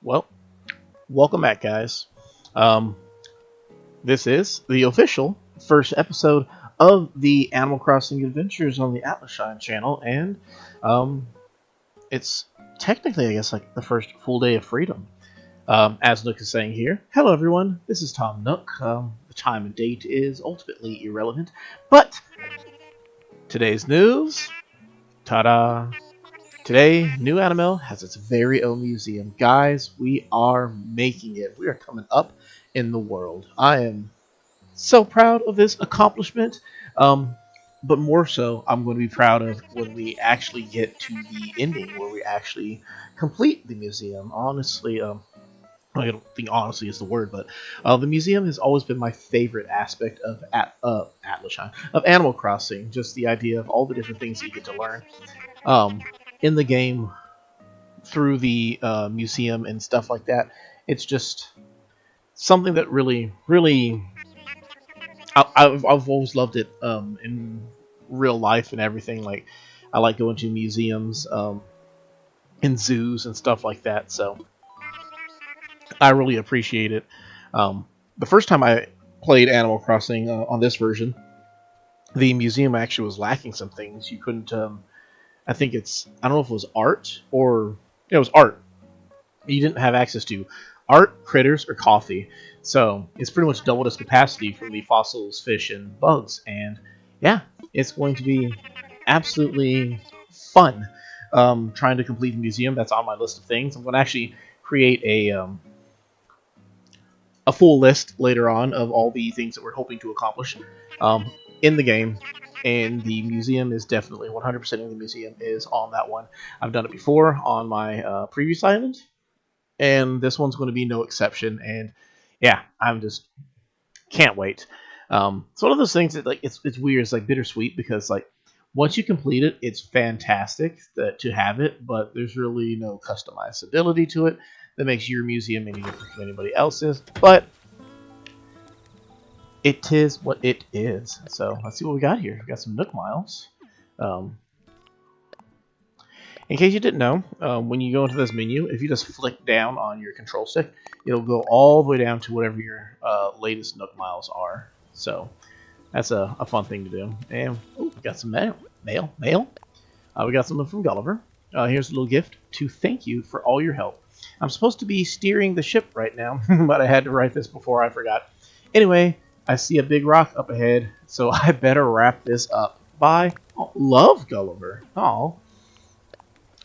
Well, welcome back, guys. Um, this is the official first episode of the Animal Crossing Adventures on the Atlashine channel, and um, it's technically, I guess, like the first full day of freedom. As Nook is saying here, hello everyone, this is Tom Nook. The time and date is ultimately irrelevant, but today's news, ta-da! Today, New Anomil has its very own museum. Guys, we are making it. We are coming up in the world. I am so proud of this accomplishment. But more so, I'm going to be proud of when we actually get to the ending, where we actually complete the museum. Honestly, I don't think honestly is the word, but the museum has always been my favorite aspect of Atlashine, of Animal Crossing. Just the idea of all the different things that you get to learn um, in the game through the museum and stuff like that. It's just something that really, I've always loved it in real life and everything. Like, I like going to museums and zoos and stuff like that. So I really appreciate it. The first time I played Animal Crossing on this version, the museum actually was lacking some things. You couldn't. I don't know if it was art or it was art. You didn't have access to art, critters, or coffee. So it's pretty much doubled its capacity from the fossils, fish, and bugs. And yeah, it's going to be absolutely fun trying to complete the museum. That's on my list of things. I'm going to actually create a full list later on of all the things that we're hoping to accomplish in the game. And the museum is definitely 100% of the museum is on that one. I've done it before on my previous island, and this one's going to be no exception. And yeah, I'm just can't wait. It's one of those things that like it's weird. It's like bittersweet because like once you complete it, it's fantastic to have it, but there's really no customizability to it that makes your museum any different from anybody else's. But it is what it is. So let's see what we got here. We got some Nook Miles. Um, in case you didn't know, when you go into this menu, if you just flick down on your control stick, it'll go all the way down to whatever your latest Nook Miles are. So that's a fun thing to do. And we got some mail. We got something from Gulliver. Here's a little gift to thank you for all your help. I'm supposed to be steering the ship right now, but I had to write this before I forgot. Anyway, I see a big rock up ahead, so I better wrap this up. Bye. Oh, love Gulliver. Oh,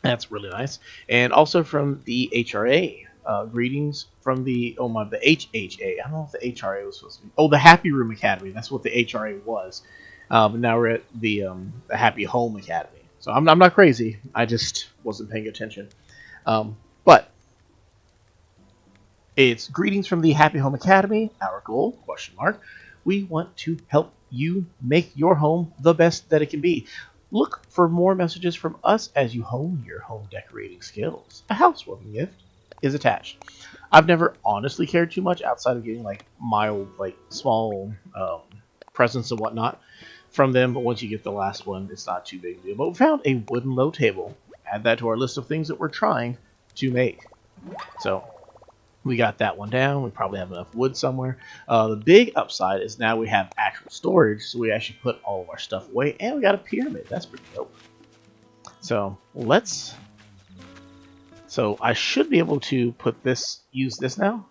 that's really nice. And also from the HRA. Greetings from the the HHA. I don't know if the HRA was supposed to be. Oh, the Happy Room Academy. That's what the HRA was. But now we're at the Happy Home Academy. So I'm not crazy. I just wasn't paying attention. But it's greetings from the Happy Home Academy. Our goal, question mark. We want to help you make your home the best that it can be. Look for more messages from us as you hone your home decorating skills. A housewarming gift is attached. I've never honestly cared too much outside of getting like mild, like small presents and whatnot from them. But once you get the last one, it's not too big a deal. But we found a wooden low table. Add that to our list of things that we're trying to make. So we got that one down. We probably have enough wood somewhere. The big upside is now we have actual storage, so we actually put all of our stuff away, and we got a pyramid. That's pretty dope. So let's. So I should be able to use this now.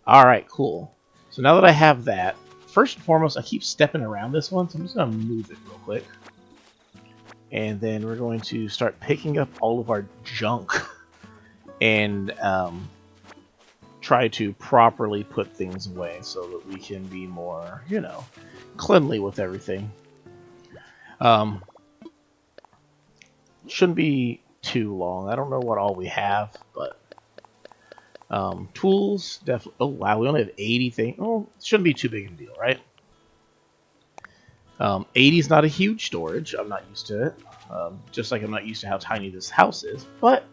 All right, cool. So now that I have that, first and foremost, I keep stepping around this one, so I'm just gonna move it real quick, and then we're going to start picking up all of our junk and try to properly put things away so that we can be more, cleanly with everything. Shouldn't be too long. I don't know what all we have, but tools definitely. Oh wow, we only have 80 things. Oh, it shouldn't be too big of a deal, right? 80 is not a huge storage. I'm not used to it. Just like I'm not used to how tiny this house is, but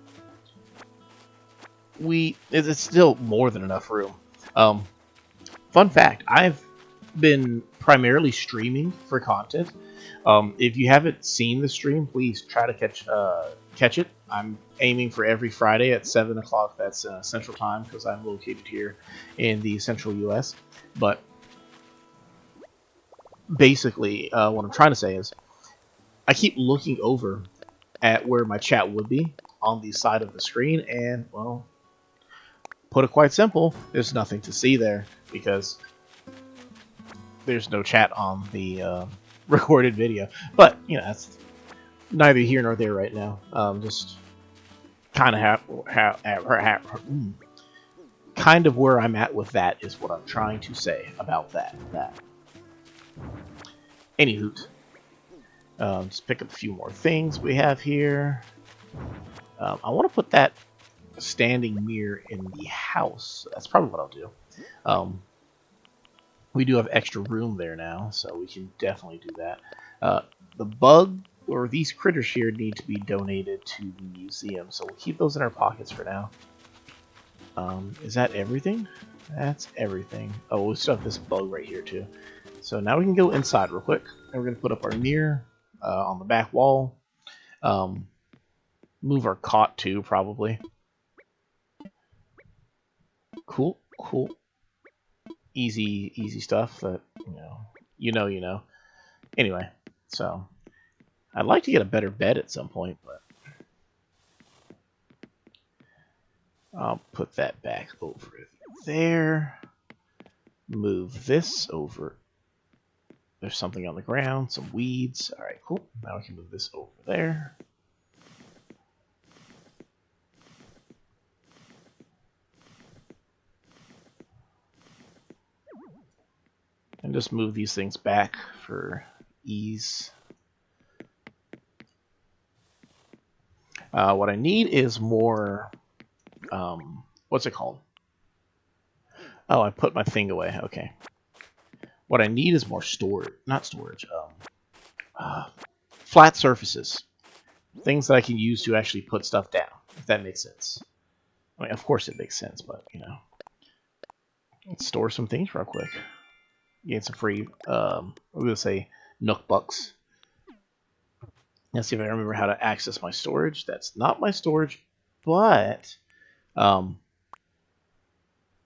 it's still more than enough room. Fun fact, I've been primarily streaming for content. If you haven't seen the stream, please try to catch it. I'm aiming for every Friday at 7 o'clock. That's Central Time because I'm located here in the Central U.S. But basically, what I'm trying to say is I keep looking over at where my chat would be on the side of the screen, and, well, put it quite simple, there's nothing to see there because there's no chat on the recorded video. But, you know, that's neither here nor there right now. Just kind of kind of where I'm at with that is what I'm trying to say about that. Anywho, just pick up a few more things we have here. I want to put that standing mirror in the house. That's probably what I'll do. We do have extra room there now, so we can definitely do that. The bug, or these critters here, need to be donated to the museum, so we'll keep those in our pockets for now. Is that everything? That's everything. Oh, we still have this bug right here, too. So now we can go inside real quick, and we're going to put up our mirror on the back wall. Move our cot, too, probably. Cool. Easy stuff that, you know. Anyway, so I'd like to get a better bed at some point, but I'll put that back over there. Move this over. There's something on the ground, some weeds. All right, cool. Now we can move this over there. And just move these things back for ease. What I need is more, what's it called? Oh, I put my thing away. Okay. What I need is more storage, not storage, flat surfaces. Things that I can use to actually put stuff down, if that makes sense. I mean, of course it makes sense, but, let's store some things real quick. Get some free, I'm going to say Nook bucks. Let's see if I remember how to access my storage. That's not my storage, but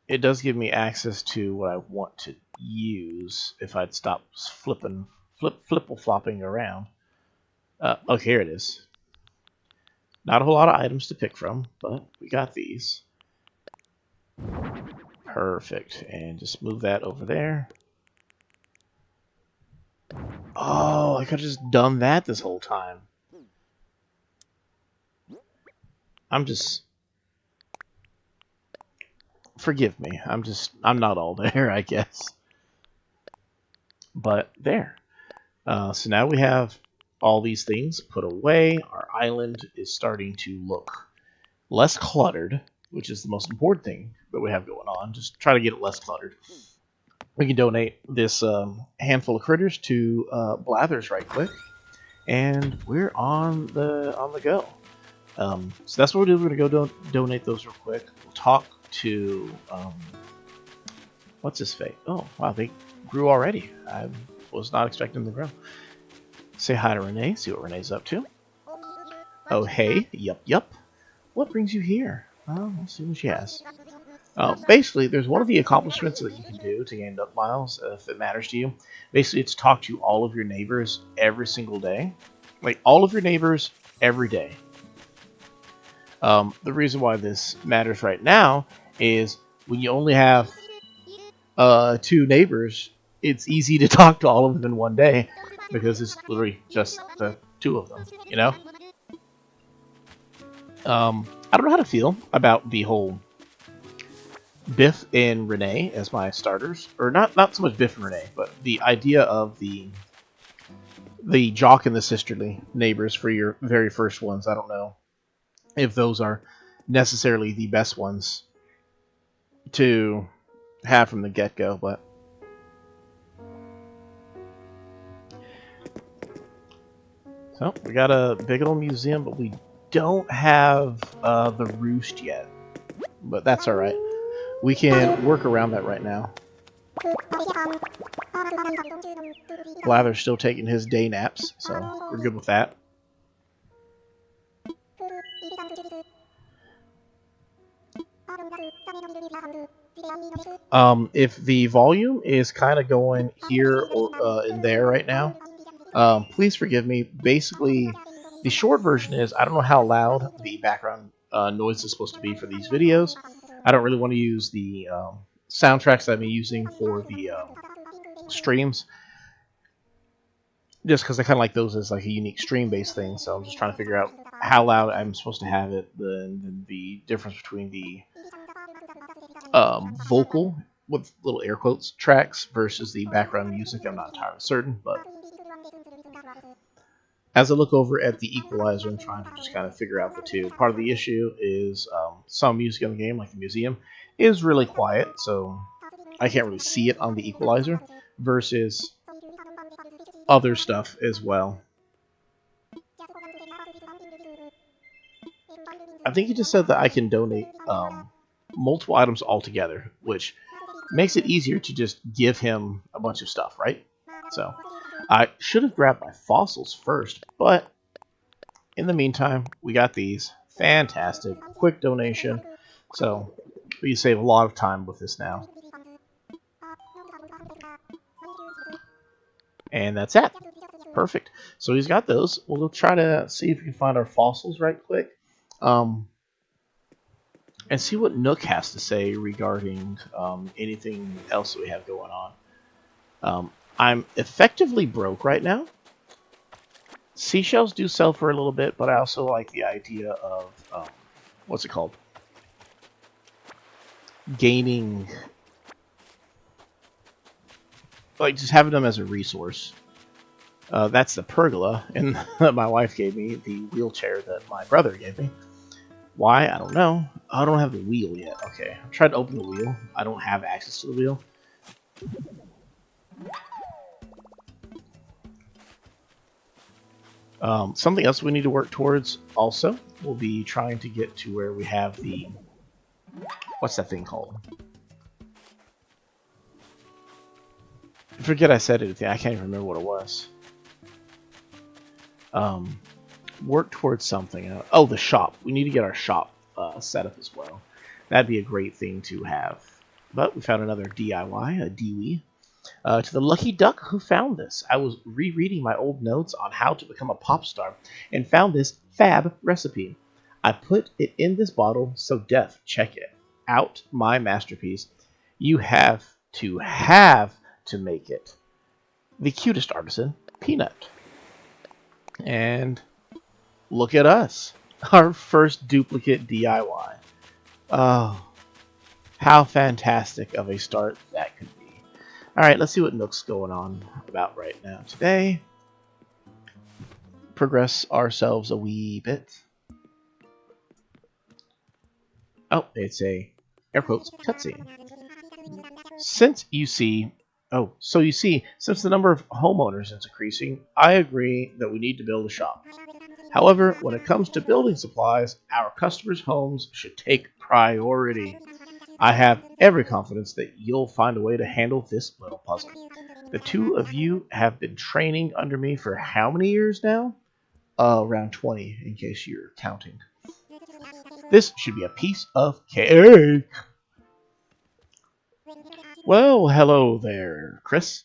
it does give me access to what I want to use if I'd stop flip-flopping around. Okay, here it is. Not a whole lot of items to pick from, but we got these. Perfect. And just move that over there. Oh, I could have just done that this whole time. Forgive me. I'm not all there, I guess. But there. So now we have all these things put away. Our island is starting to look less cluttered, which is the most important thing that we have going on. Just try to get it less cluttered. We can donate this handful of critters to Blathers right quick, and we're on the go. So that's what we'll do. We're gonna go donate those real quick. We'll talk to what's his fate? Oh wow, they grew already. I was not expecting them to grow. Say hi to Renee. See what Renee's up to. Oh hey, yup. What brings you here? Well, let's see what she has. Basically, there's one of the accomplishments that you can do to gain Nook Miles, if it matters to you. Basically, it's talk to all of your neighbors every single day. Like, all of your neighbors every day. The reason why this matters right now is when you only have 2 neighbors, it's easy to talk to all of them in one day, because it's literally just the 2 of them, I don't know how to feel about the whole Biff and Renee as my starters, or not so much Biff and Renee, but the idea of the Jock and the Sisterly neighbors for your very first ones. I don't know if those are necessarily the best ones to have from the get-go, but so we got a big old museum, but we don't have the roost yet, but that's all right. We can work around that right now. Blather's still taking his day naps, so we're good with that. If the volume is kind of going here or in there right now, please forgive me. Basically, the short version is I don't know how loud the background noise is supposed to be for these videos. I don't really want to use the soundtracks that I've been using for the streams, just because I kind of like those as like a unique stream-based thing. So I'm just trying to figure out how loud I'm supposed to have it, the difference between the vocal with little air quotes tracks versus the background music. I'm not entirely certain, but as I look over at the equalizer, I'm trying to just kind of figure out the two. Part of the issue is some music in the game, like the museum, is really quiet, so I can't really see it on the equalizer, versus other stuff as well. I think he just said that I can donate multiple items altogether, which makes it easier to just give him a bunch of stuff, right? So I should have grabbed my fossils first, but in the meantime, we got these. Fantastic. Quick donation. So we save a lot of time with this now. And that's it. Perfect. So he's got those. We'll try to see if we can find our fossils right quick. And see what Nook has to say regarding anything else that we have going on. I'm effectively broke right now. Seashells do sell for a little bit, but I also like the idea of, what's it called? Gaining, like just having them as a resource. That's the pergola, and my wife gave me the wheelchair that my brother gave me. Why? I don't know. I don't have the wheel yet. Okay, I'm trying to open the wheel. I don't have access to the wheel. Something else we need to work towards also will be trying to get to where we have the... What's that thing called? I forget I said it. I can't even remember what it was. Work towards something. Oh, the shop. We need to get our shop set up as well. That'd be a great thing to have. But we found another DIY, a DIY. To the lucky duck who found this. I was rereading my old notes on how to become a pop star and found this fab recipe. I put it in this bottle, so Def, check it out. My masterpiece. You have to make it. The cutest artisan, Peanut. And look at us. Our first duplicate DIY. Oh, how fantastic of a start that could be. Alright, let's see what Nook's going on about right now today. Progress ourselves a wee bit. Oh, it's a, air quotes, cutscene. Since you see, since the number of homeowners is increasing, I agree that we need to build a shop. However, when it comes to building supplies, our customers' homes should take priority. I have every confidence that you'll find a way to handle this little puzzle. The two of you have been training under me for how many years now? Around 20, in case you're counting. This should be a piece of cake. Well, hello there, Chris.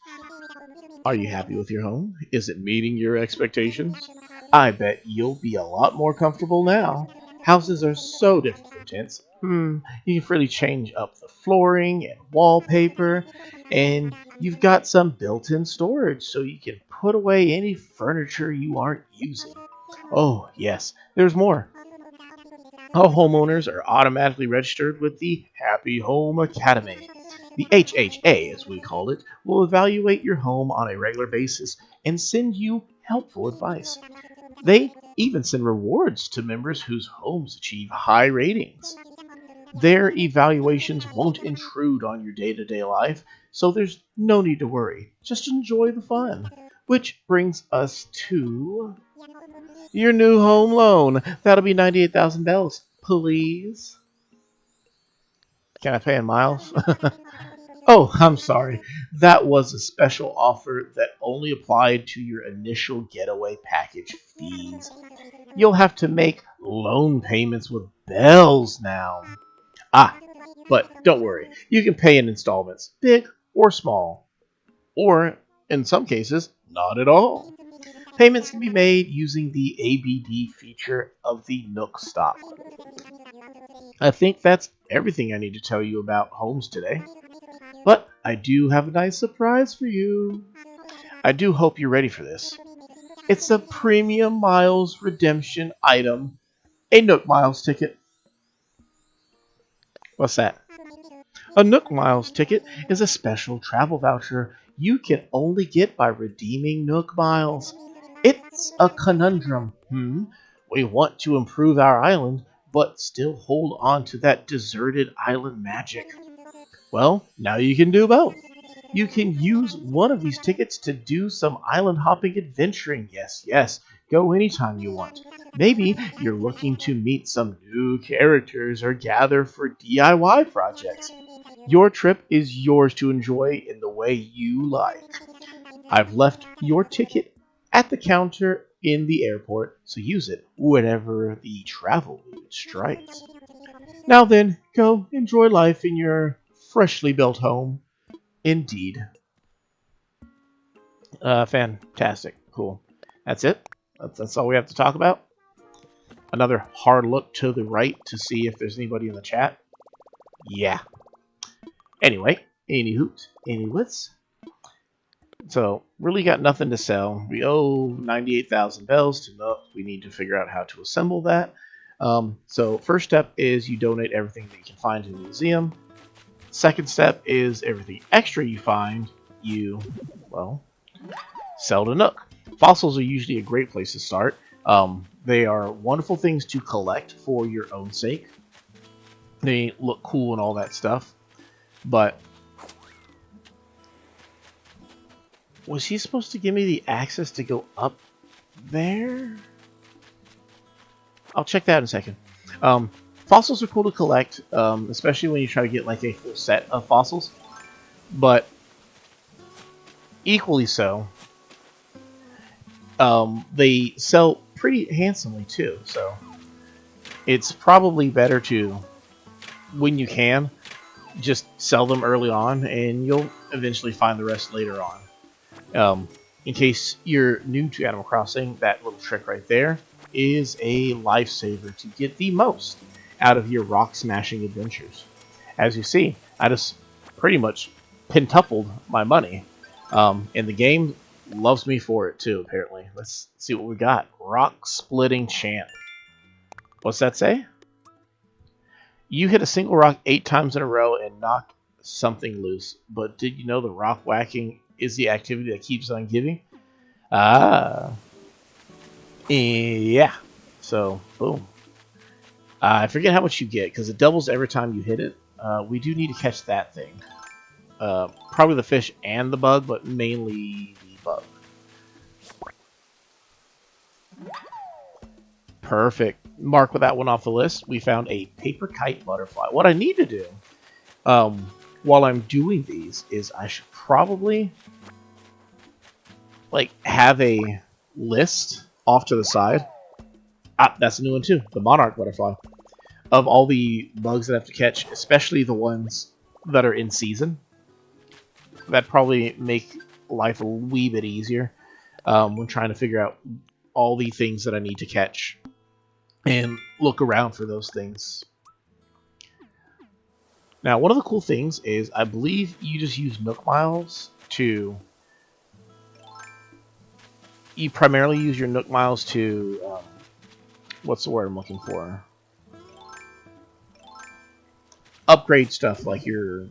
Are you happy with your home? Is it meeting your expectations? I bet you'll be a lot more comfortable now. Houses are so different from tents. You can really change up the flooring and wallpaper, and you've got some built-in storage so you can put away any furniture you aren't using. Oh, yes, there's more. All homeowners are automatically registered with the Happy Home Academy. The HHA, as we call it, will evaluate your home on a regular basis and send you helpful advice. They even send rewards to members whose homes achieve high ratings. Their evaluations won't intrude on your day-to-day life, so there's no need to worry. Just enjoy the fun. Which brings us to your new home loan. That'll be 98,000 bells, please. Can I pay in miles? Oh, I'm sorry. That was a special offer that only applied to your initial getaway package fees. You'll have to make loan payments with bells now. Ah, but don't worry, you can pay in installments, big or small, or in some cases, not at all. Payments can be made using the ABD feature of the Nook stock. I think that's everything I need to tell you about homes today. But I do have a nice surprise for you. I do hope you're ready for this. It's a premium miles redemption item, a Nook Miles ticket. What's that? A Nook Miles ticket is a special travel voucher you can only get by redeeming Nook Miles. It's a conundrum. We want to improve our island, but still hold on to that deserted island magic. Well, now you can do both. You can use one of these tickets to do some island hopping adventuring. Yes, yes, go anytime you want. Maybe you're looking to meet some new characters or gather for DIY projects. Your trip is yours to enjoy in the way you like. I've left your ticket at the counter in the airport, so use it whenever the travel mood strikes. Now then, go enjoy life in your freshly built home. Indeed. Fantastic. Cool. That's it. That's all we have to talk about. Another hard look to the right to see if there's anybody in the chat. Yeah. Anyway, any hoots, any wits. So, really got nothing to sell. We owe 98,000 bells to Nook. We need to figure out how to assemble that. So, first step is you donate everything that you can find in the museum. Second step is everything extra you find, you, well, sell to Nook. Fossils are usually a great place to start. They are wonderful things to collect for your own sake. They look cool and all that stuff. But was he supposed to give me the access to go up there? I'll check that in a second. Fossils are cool to collect, especially when you try to get like a full set of fossils. But equally so, they sell pretty handsomely too. So it's probably better to, when you can, just sell them early on, and you'll eventually find the rest later on. In case you're new to Animal Crossing, that little trick right there is a lifesaver to get the most out of your rock smashing adventures. As you see, I just pretty much pentupled my money, and the game loves me for it too, apparently. Let's see what we got. Rock splitting champ. What's that say? You hit a single rock 8 times in a row and knock something loose, but did you know the rock whacking is the activity that keeps on giving? Ah. Yeah. So, boom. I forget how much you get, because it doubles every time you hit it. We do need to catch that thing. Probably the fish and the bug, but mainly the bug. Perfect. Mark with that one off the list. We found a paper kite butterfly. What I need to do, while I'm doing these, is I should probably like have a list off to the side. Ah, that's a new one too. The monarch butterfly. Of all the bugs that I have to catch, especially the ones that are in season. That probably make life a wee bit easier when trying to figure out all the things that I need to catch and look around for those things. Now, one of the cool things is I believe you just use Nook Miles to... You primarily use your Nook Miles to... what's the word I'm looking for? Upgrade stuff like your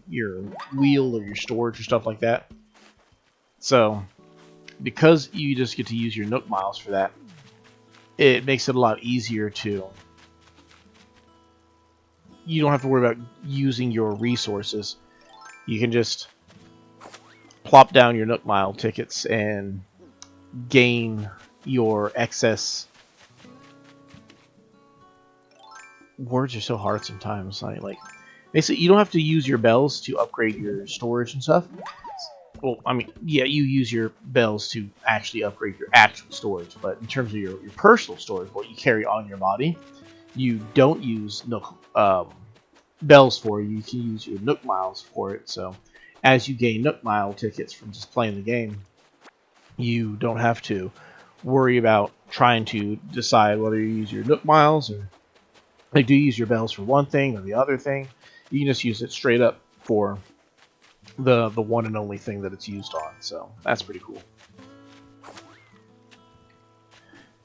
wheel or your storage or stuff like that. So, because you just get to use your Nook Miles for that, it makes it a lot easier to... You don't have to worry about using your resources. You can just plop down your Nook Mile tickets and gain your excess... Words are so hard sometimes. Like basically, you don't have to use your bells to upgrade your storage and stuff. well, I mean, yeah, you use your bells to actually upgrade your actual storage, but in terms of your personal storage, what you carry on your body, you don't use Nook bells for. You can use your Nook miles for it. So as you gain Nook mile tickets from just playing the game, you don't have to worry about trying to decide whether you use your Nook miles or like do you use your bells for one thing or the other thing. You can just use it straight up for the one and only thing that it's used on. So that's pretty cool.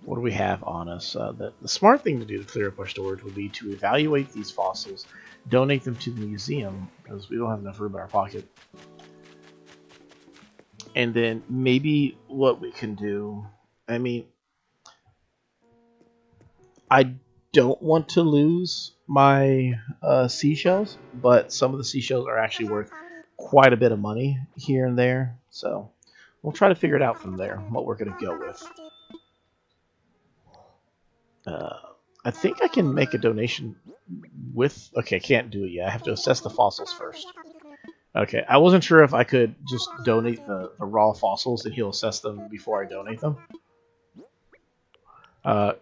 What do we have on us? The smart thing to do to clear up our storage would be to evaluate these fossils, donate them to the museum, because we don't have enough room in our pocket. And then maybe what we can do, I mean, I don't want to lose my seashells, but some of the seashells are actually worth quite a bit of money here and there. So we'll try to figure it out from there, what we're going to go with. I think I can make a donation with... Okay, I can't do it yet. I have to assess the fossils first. Okay, I wasn't sure if I could just donate the raw fossils and he'll assess them before I donate them.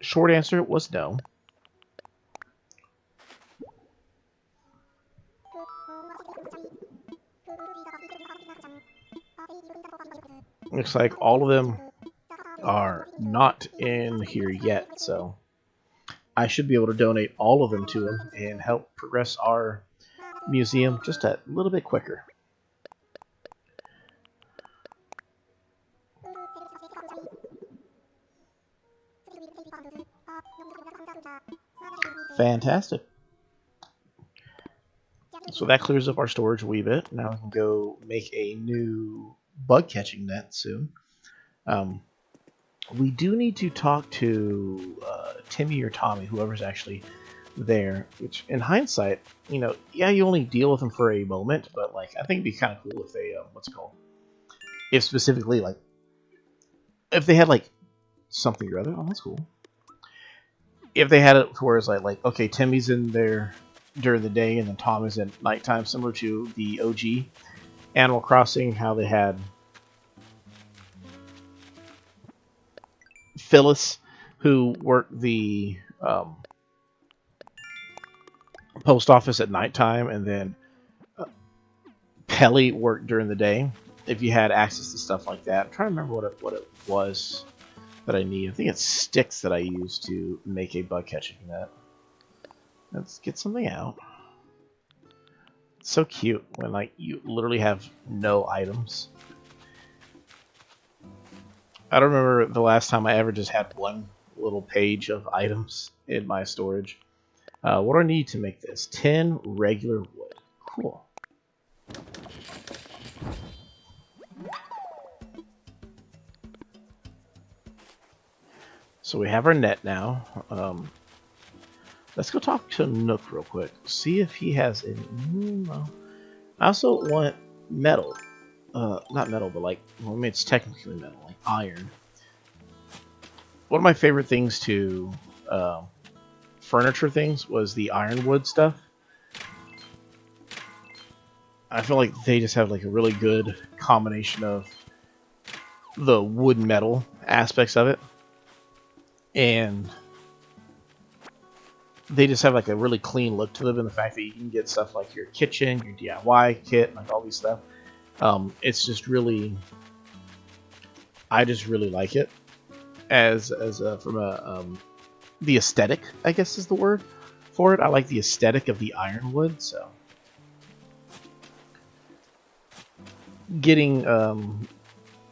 Short answer was no. Looks like all of them are not in here yet, so I should be able to donate all of them to him and help progress our museum just a little bit quicker. Fantastic. So that clears up our storage a wee bit. Now we can go make a new bug catching net soon. We do need to talk to Timmy or Tommy, whoever's actually there, which in hindsight, you know, yeah, you only deal with them for a moment, but like I think it'd be kind of cool if they what's it called, if specifically like if they had like something or other. Oh, that's cool. If they had it where it's like okay, Timmy's in there during the day and then Tom is at nighttime, similar to the OG Animal Crossing, how they had Phyllis, who worked the post office at nighttime, and then Pelly worked during the day. If you had access to stuff like that, I'm trying to remember what it was that I need. I think it's sticks that I use to make a bug catching net. Let's get something out. It's so cute when like you literally have no items. I don't remember the last time I ever just had one little page of items in my storage. What do I need to make this? 10 regular wood. Cool. So we have our net now. Let's go talk to Nook real quick. See if he has any. No. I also want metal. Not metal, but like, well, I mean, it's technically metal, like iron. One of my favorite things to furniture things was the ironwood stuff. I feel like they just have like a really good combination of the wood metal aspects of it, and they just have like a really clean look to them, and the fact that you can get stuff like your kitchen, your DIY kit, like all these stuff. It's just really, I just really like it as from a the aesthetic, I guess is the word for it. I like the aesthetic of the ironwood, so getting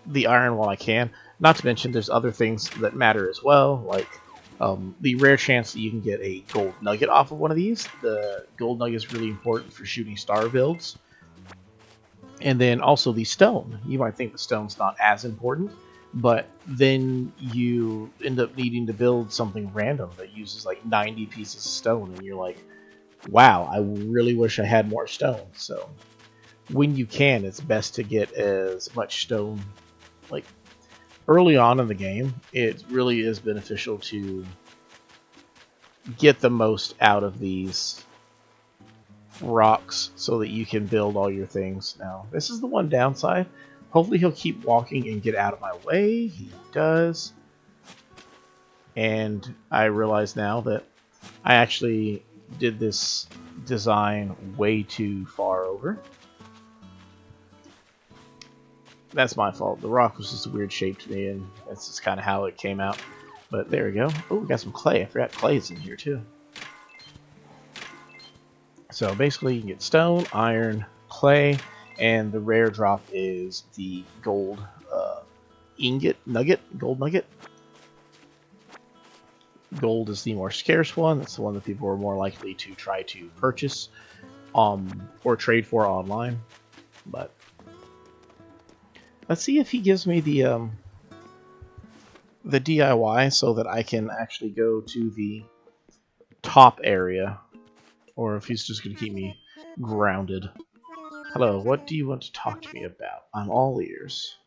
the iron while I can. Not to mention, there's other things that matter as well, like the rare chance that you can get a gold nugget off of one of these. The gold nugget is really important for shooting star builds. And then also the stone. You might think the stone's not as important, but then you end up needing to build something random that uses like 90 pieces of stone, and you're like, wow, I really wish I had more stone. So when you can, it's best to get as much stone like early on in the game. It really is beneficial to get the most out of these rocks so that you can build all your things. Now, this is the one downside. Hopefully he'll keep walking and get out of my way. He does. And I realize now that I actually did this design way too far over. That's my fault. The rock was just a weird shape to me, and that's just kind of how it came out. But there we go. Oh, we got some clay. I forgot clay's in here too. So basically you can get stone, iron, clay, and the rare drop is the gold gold nugget. Gold is the more scarce one. That's the one that people are more likely to try to purchase or trade for online. But let's see if he gives me the DIY so that I can actually go to the top area, or if he's just going to keep me grounded. Hello, what do you want to talk to me about? I'm all ears.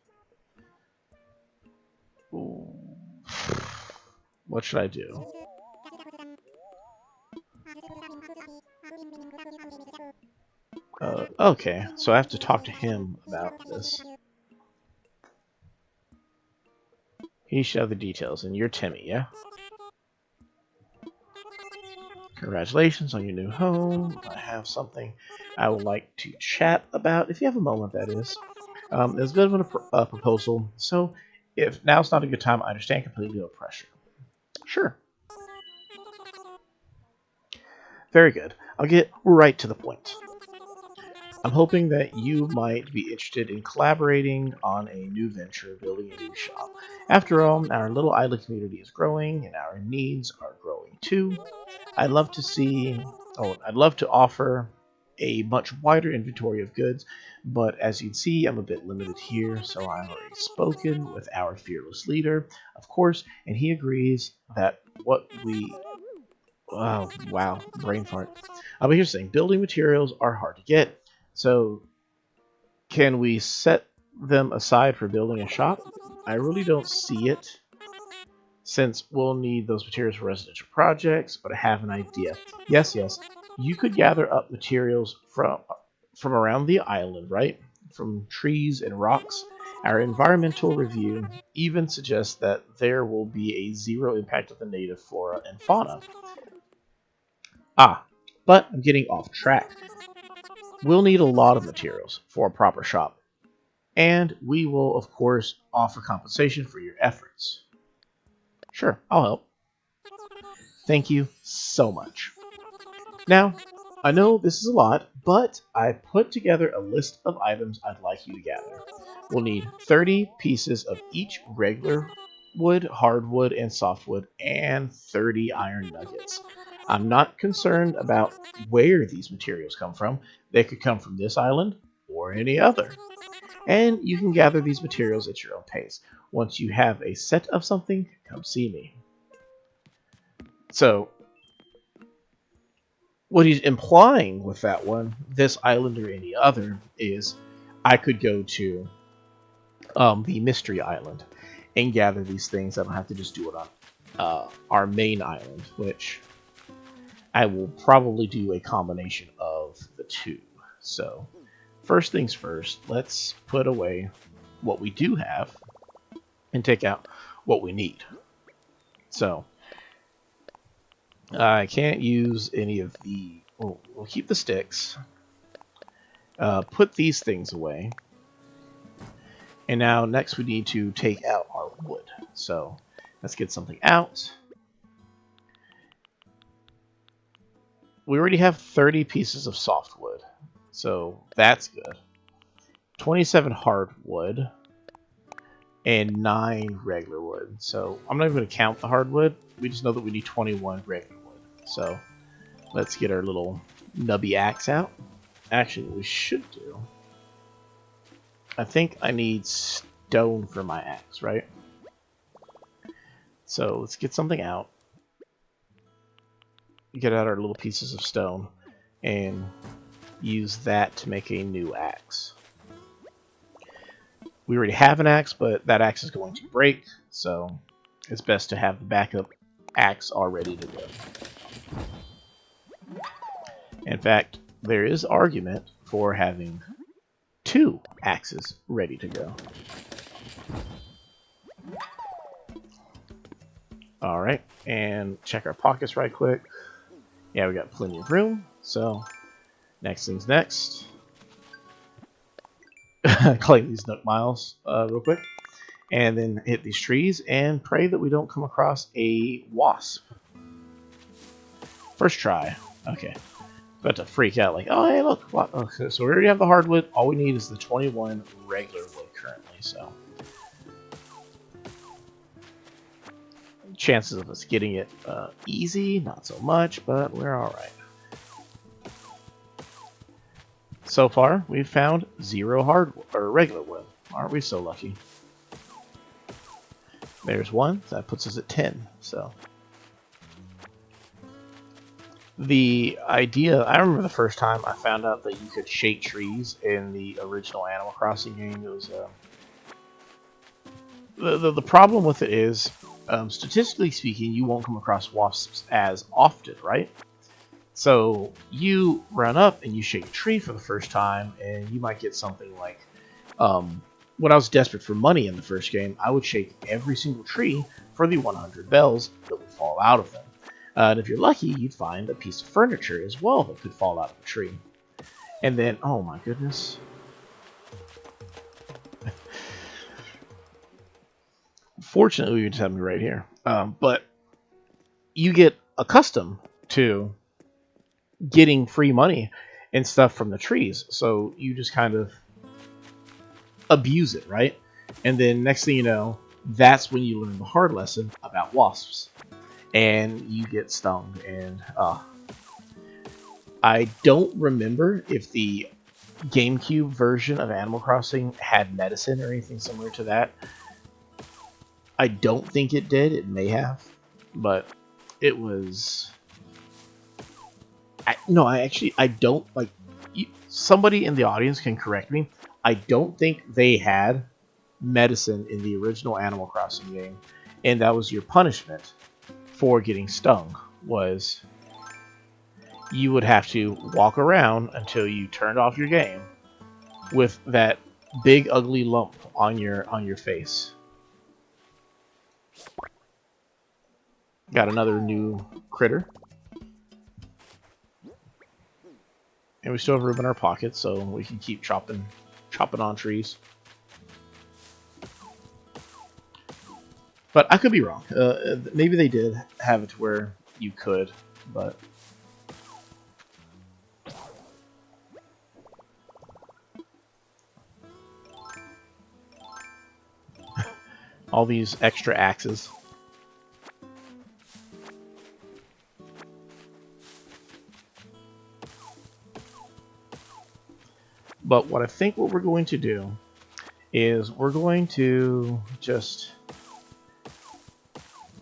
Ooh. What should I do? Okay, so I have to talk to him about this. He should have the details, and you're Timmy, yeah? Congratulations on your new home. I have something I would like to chat about, if you have a moment, that is. There's a bit of a proposal, so if now's not a good time, I understand completely, no pressure. Sure. Very good. I'll get right to the point. I'm hoping that you might be interested in collaborating on a new venture, building a new shop. After all, our little island community is growing, and our needs are growing too. I'd love to offer a much wider inventory of goods, but as you'd see, I'm a bit limited here, so I've already spoken with our fearless leader, of course, and he agrees that what we... Oh, wow, brain fart. But here's the thing, building materials are hard to get, so can we set them aside for building a shop? I really don't see it, since we'll need those materials for residential projects, but I have an idea. Yes, you could gather up materials from around the island, right? From trees and rocks. Our environmental review even suggests that there will be a zero impact of the native flora and fauna. But I'm getting off track. We'll need a lot of materials for a proper shop, and we will, of course, offer compensation for your efforts. Sure, I'll help. Thank you so much. Now, I know this is a lot, but I put together a list of items I'd like you to gather. We'll need 30 pieces of each regular wood, hardwood, and softwood, and 30 iron nuggets. I'm not concerned about where these materials come from. They could come from this island or any other. And you can gather these materials at your own pace. Once you have a set of something, come see me. So, what he's implying with that one, this island or any other, is I could go to the Mystery Island and gather these things. I don't have to just do it on our main island, which I will probably do a combination of the two. So, first things first, let's put away what we do have and take out what we need. So, I can't use any of the... We'll keep the sticks. Put these things away. And now, next we need to take out our wood. So, let's get something out. We already have 30 pieces of softwood. So, that's good. 27 hardwood. And 9 regular wood. So, I'm not even going to count the hardwood. We just know that we need 21 regular wood. So, let's get our little nubby axe out. Actually, what we should do... I think I need stone for my axe, right? So, let's get something out. Get out our little pieces of stone. And use that to make a new axe. We already have an axe, but that axe is going to break. So, it's best to have the backup axe all ready to go. In fact, there is argument for having 2 axes ready to go. Alright, and check our pockets right quick. Yeah, we got plenty of room, so next thing's next. Claim these Nook miles real quick. And then hit these trees and pray that we don't come across a wasp. First try. Okay. About to freak out like, oh hey look, what? Okay, so we already have the hardwood. All we need is the 21 regular wood currently, so chances of us getting it easy, not so much, but we're alright. So far, we've found 0 hardwood or regular wood. Aren't we so lucky? There's 1, so that puts us at 10. So the idea, I remember the first time I found out that you could shake trees in the original Animal Crossing game. It was the problem with it is, statistically speaking, you won't come across wasps as often, right? So you run up and you shake a tree for the first time, and you might get something like, when I was desperate for money in the first game, I would shake every single tree for the 100 bells that would fall out of them. And if you're lucky, you'd find a piece of furniture as well that could fall out of a tree. And then, oh my goodness. Fortunately, you just have me right here. But you get accustomed to getting free money and stuff from the trees. So you just kind of abuse it, right? And then next thing you know, that's when you learn the hard lesson about wasps. And you get stung. And I don't remember if the GameCube version of Animal Crossing had medicine or anything similar to that. I don't think it did. It may have. But it was... I don't, like, somebody in the audience can correct me. I don't think they had medicine in the original Animal Crossing game, and that was your punishment for getting stung, was you would have to walk around until you turned off your game with that big ugly lump on your face. Got another new critter. And we still have room in our pockets, so we can keep chopping on trees. But I could be wrong. Maybe they did have it where you could, but... all these extra axes. But what I think what we're going to do is we're going to just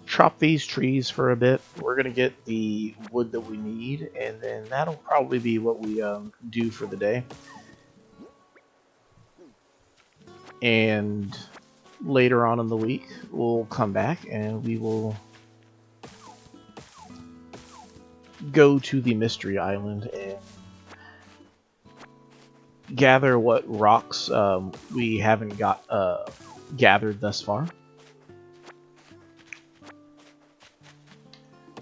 chop these trees for a bit. We're going to get the wood that we need, and then that'll probably be what we do for the day. And later on in the week, we'll come back and we will go to the Mystery Island and gather what rocks we haven't got gathered thus far.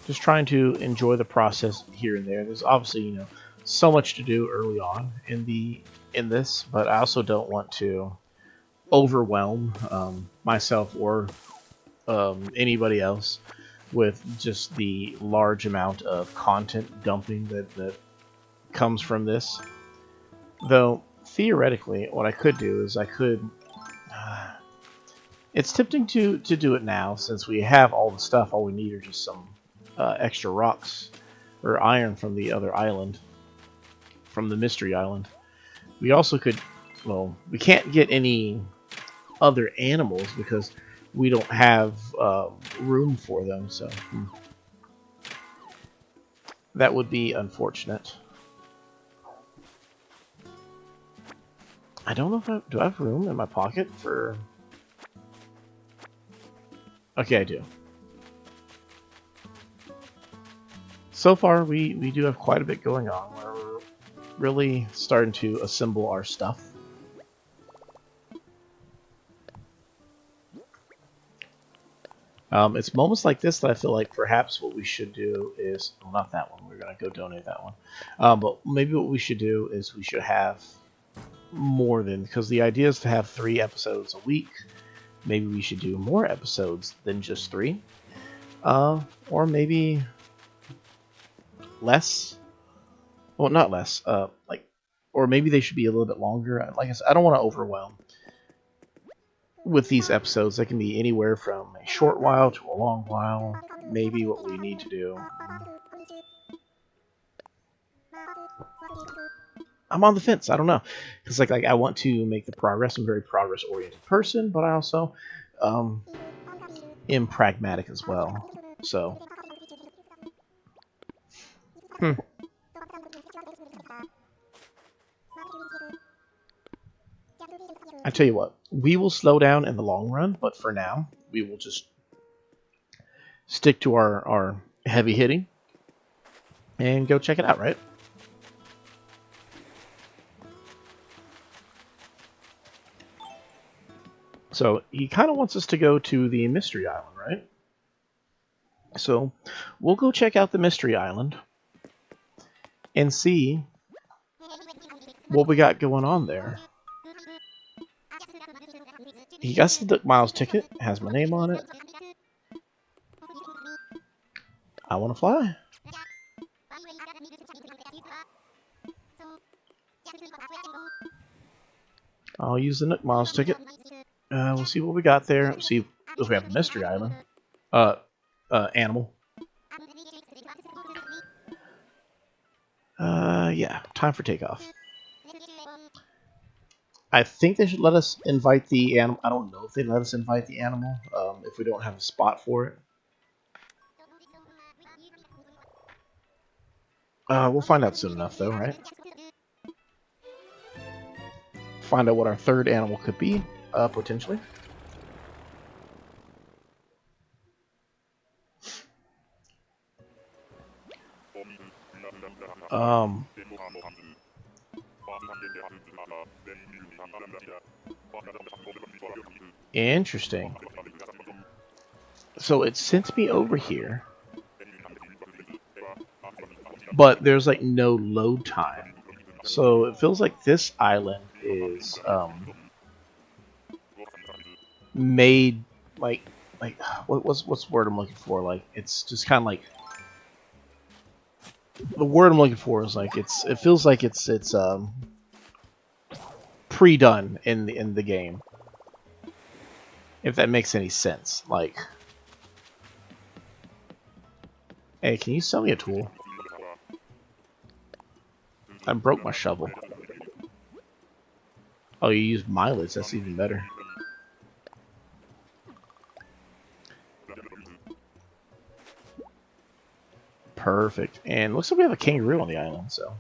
Just trying to enjoy the process here and there. There's obviously, so much to do early on in this, but I also don't want to overwhelm myself or anybody else with just the large amount of content dumping that comes from this. Though, theoretically, what I could do is I could... it's tempting to do it now, since we have all the stuff. All we need are just some extra rocks, or iron from the other island, from the Mystery Island. We also could... well, we can't get any other animals, because we don't have room for them, so... that would be unfortunate. I don't know if do I have room in my pocket for... okay, I do. So far, we do have quite a bit going on. We're really starting to assemble our stuff. It's moments like this that I feel like perhaps what we should do is, well, not that one. We're gonna go donate that one. But maybe what we should do is we should have more than, because the idea is to have 3 episodes a week. Maybe we should do more episodes than just 3, or maybe less. Well, not less. Or maybe they should be a little bit longer. Like I said, I don't want to overwhelm with these episodes. They can be anywhere from a short while to a long while. Maybe what we need to do. I'm on the fence. I don't know, because like I want to make the progress. I'm a very progress-oriented person, but I also am pragmatic as well. So, I tell you what, we will slow down in the long run, but for now, we will just stick to our heavy hitting and go check it out, right? So he kind of wants us to go to the Mystery Island, right? So we'll go check out the Mystery Island and see what we got going on there. He got the Nook Miles ticket, has my name on it. I want to fly. I'll use the Nook Miles ticket. We'll see what we got there. See if we have a Mystery Island. Animal. Yeah, time for takeoff. I think they should let us invite the animal. I don't know if they let us invite the animal if we don't have a spot for it. We'll find out soon enough, though, right? Find out what our 3rd animal could be, potentially. Interesting. So it sent me over here, but there's like no load time. So it feels like this island is made like what's the word I'm looking for? Like it's just kind of like, the word I'm looking for is like it feels like it's pre-done in the game. If that makes any sense. Like, hey, can you sell me a tool? I broke my shovel. Oh, you use mileage. That's even better. Perfect. And looks like we have a kangaroo on the island, so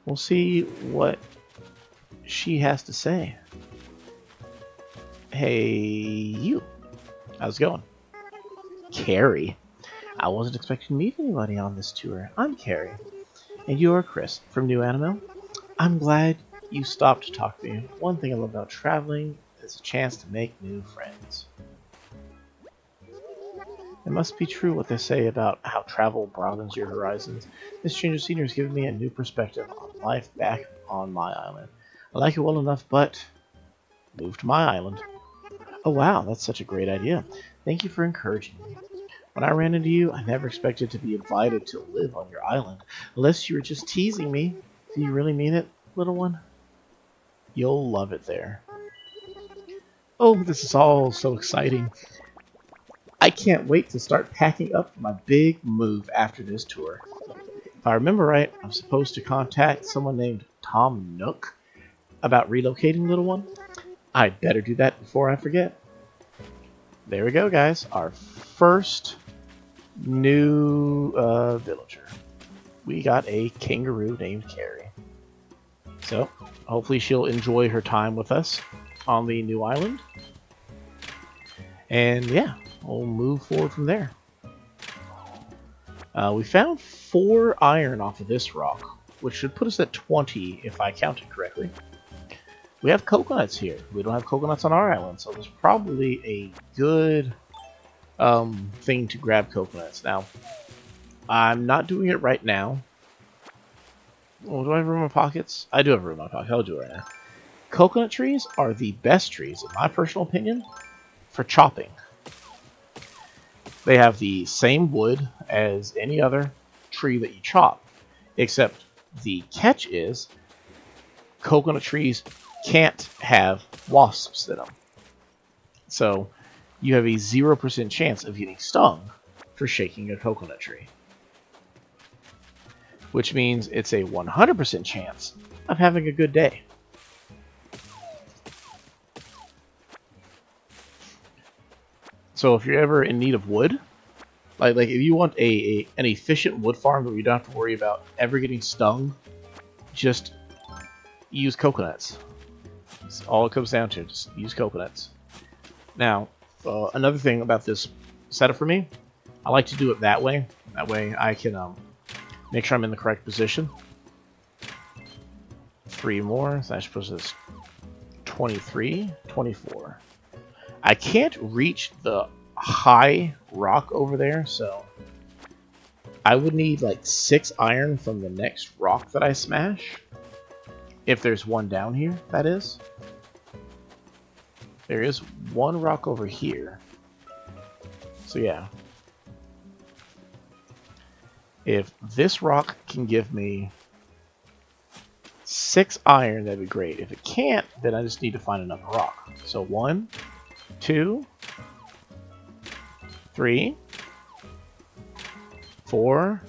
we'll see what she has to say. Hey, you. How's it going? Carrie. I wasn't expecting to meet anybody on this tour. I'm Carrie. And you're Chris from New Anomil. I'm glad you stopped to talk to me. One thing I love about traveling is a chance to make new friends. It must be true what they say about how travel broadens your horizons. This change of scenery has given me a new perspective on life back on my island. I like it well enough, but move to my island. Oh wow, that's such a great idea. Thank you for encouraging me. When I ran into you, I never expected to be invited to live on your island. Unless you were just teasing me. Do you really mean it, little one? You'll love it there. Oh, this is all so exciting. I can't wait to start packing up for my big move after this tour. If I remember right, I'm supposed to contact someone named Tom Nook about relocating little one. I'd better do that before I forget. There we go, guys. Our first new villager. We got a kangaroo named Carrie. So, hopefully she'll enjoy her time with us on the new island. And yeah, we'll move forward from there. We found 4 iron off of this rock, which should put us at 20 if I counted correctly. we have coconuts here. We don't have coconuts on our island, so there's probably a good thing to grab coconuts. Now, I'm not doing it right now. Oh, do I have room in my pockets? I do have room in my pocket. I'll do it right now. Coconut trees are the best trees, in my personal opinion, for chopping. They have the same wood as any other tree that you chop, except the catch is coconut trees can't have wasps in them. So you have a 0% chance of getting stung for shaking a coconut tree. Which means it's a 100% chance of having a good day. So if you're ever in need of wood, like if you want an efficient wood farm where you don't have to worry about ever getting stung, just use coconuts. That's all it comes down to. Just use coconuts. Now, another thing about this setup for me, I like to do it that way. That way I can make sure I'm in the correct position. 3 more, so that puts us 23, 24. I can't reach the high rock over there, so I would need like 6 iron from the next rock that I smash. If there's one down here, that is. There is one rock over here. So yeah. If this rock can give me 6 iron, that'd be great. If it can't, then I just need to find another rock. So 1, 2, 3, 4.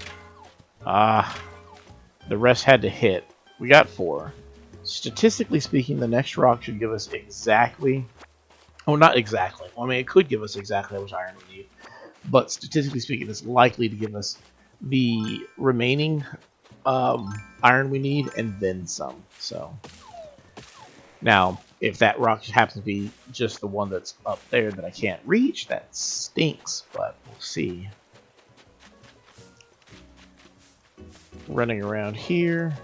The rest had to hit. We got 4. Statistically speaking, the next rock should give us exactly... Oh, not exactly. Well, I mean, it could give us exactly how much iron we need. But statistically speaking, it's likely to give us the remaining iron we need and then some. So now, if that rock happens to be just the one that's up there that I can't reach, that stinks, but we'll see. Running around here.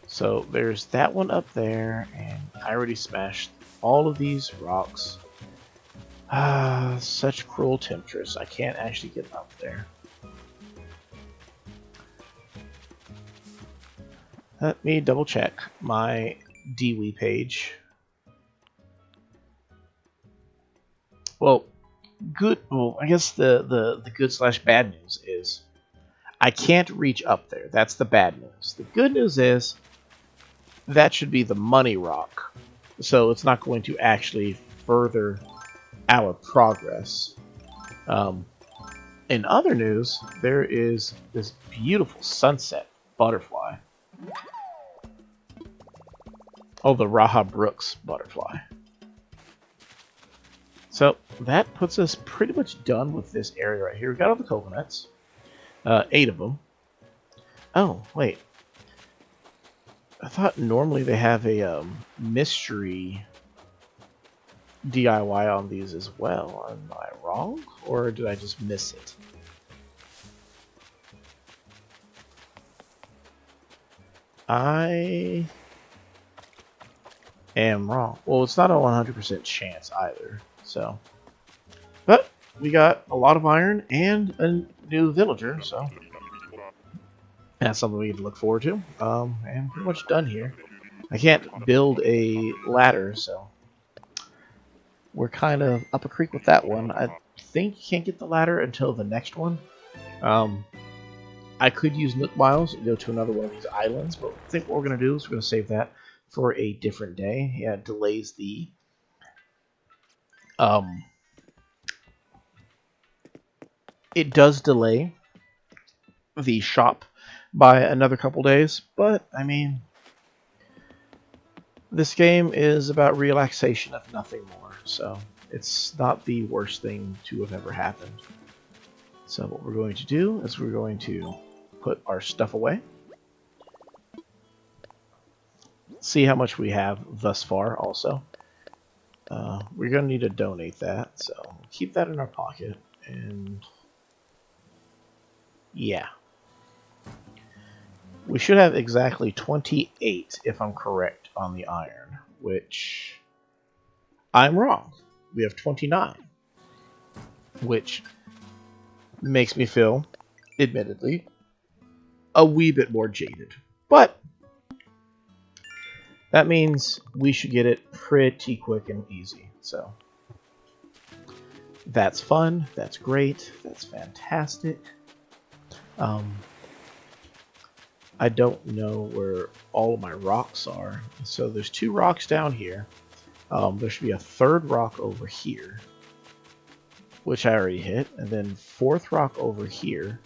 So there's that one up there, and I already smashed all of these rocks. Such cruel temptress. I can't actually get up there. Let me double check my DWE page. Well, good. Well, I guess the good/bad news is I can't reach up there. That's the bad news. The good news is that should be the money rock, so it's not going to actually further our progress. In other news, there is this beautiful sunset butterfly. Oh, the Raha Brooks butterfly. So that puts us pretty much done with this area right here. We got all the coconuts, 8 of them. Oh, wait. I thought normally they have a mystery DIY on these as well. Am I wrong? Or did I just miss it? I am wrong. Well, it's not a 100% chance either. So, but we got a lot of iron and a new villager, so that's something we can look forward to. And pretty much done here. I can't build a ladder, so we're kind of up a creek with that one. I think you can't get the ladder until the next one. I could use Nook Miles and go to another one of these islands, but I think what we're going to do is we're going to save that for a different day. Yeah, it delays the it does delay the shop by another couple days, but I mean, this game is about relaxation if nothing more, so it's not the worst thing to have ever happened. So what we're going to do is we're going to put our stuff away, see how much we have thus far also. We're going to need to donate that, so keep that in our pocket, and yeah. we should have exactly 28 if I'm correct on the iron, which I'm wrong. We have 29, which makes me feel, admittedly, a wee bit more jaded. But that means we should get it pretty quick and easy. So that's fun. That's great. That's fantastic. I don't know where all of my rocks are. So there's 2 rocks down here. There should be a 3rd rock over here, which I already hit, and then 4th rock over here,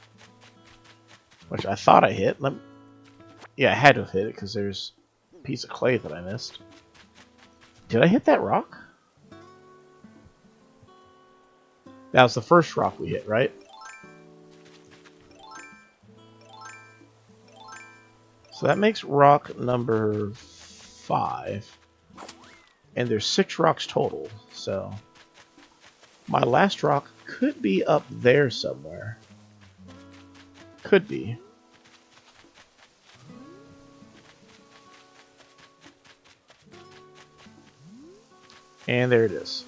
which I thought I hit. Yeah, I had to have hit it because there's a piece of clay that I missed. Did I hit that rock? That was the first rock we hit, right? So that makes rock number 5. And there's 6 rocks total, so my last rock could be up there somewhere. Could be. And there it is.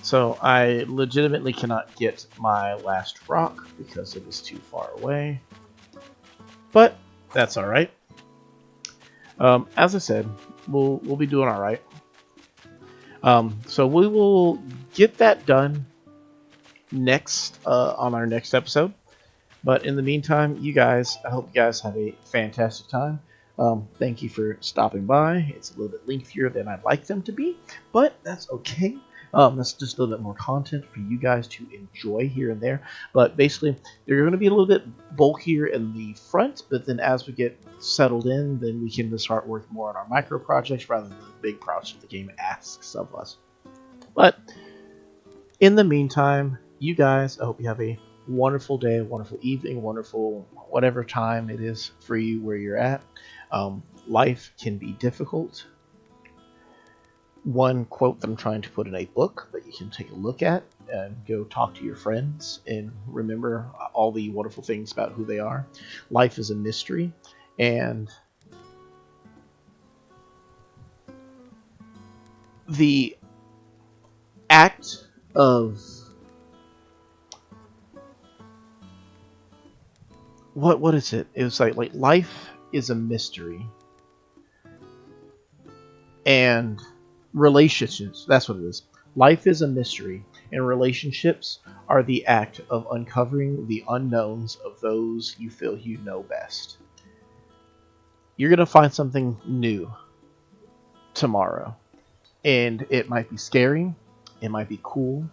So I legitimately cannot get my last rock because it is too far away. But that's alright. As I said, we'll be doing alright. So we will get that done next on our next episode. But in the meantime, you guys, I hope you guys have a fantastic time. Thank you for stopping by. It's a little bit lengthier than I'd like them to be, but that's okay. That's just a little bit more content for you guys to enjoy here and there. But basically, they're going to be a little bit bulkier in the front, but then as we get settled in, then we can start working more on our micro projects rather than the big projects the game asks of us. But in the meantime, you guys, I hope you have a wonderful day, wonderful evening, wonderful whatever time it is for you where you're at. Life can be difficult. One quote that I'm trying to put in a book that you can take a look at and go talk to your friends and remember all the wonderful things about who they are. Life is a mystery, and the act of what is it? It was like life is a mystery, and relationships, that's what it is. Life is a mystery, and relationships are the act of uncovering the unknowns of those you feel you know best. You're going to find something new tomorrow, and it might be scary, it might be cool,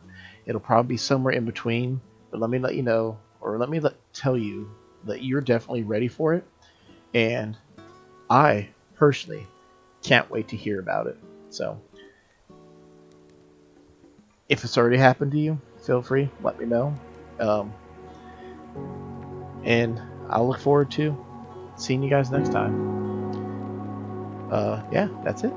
it'll probably be somewhere in between, but let me let you know, or let me tell you that you're definitely ready for it, and I personally can't wait to hear about it. So if it's already happened to you, feel free, let me know. And I'll look forward to seeing you guys next time. Yeah, that's it.